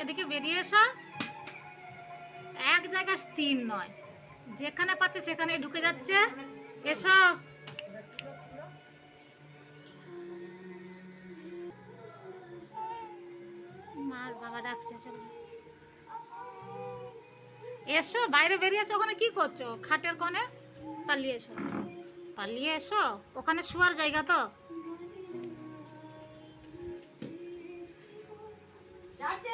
এদিকে বেরিয়ে এসো। এক জায়গায় স্থির নয়, যেখানে পাচ্ছে সেখানে ঢুকে যাচ্ছে। এসো। মার বাবা ডাকছে, চলো এসো। বাইরে বেরিয়েছো, ওখানে কি করছো? খাটের কোণে পালিয়ে এসো, পালিয়ে এসো। ওখানে শোয়ার জায়গা তো। যাচ্ছে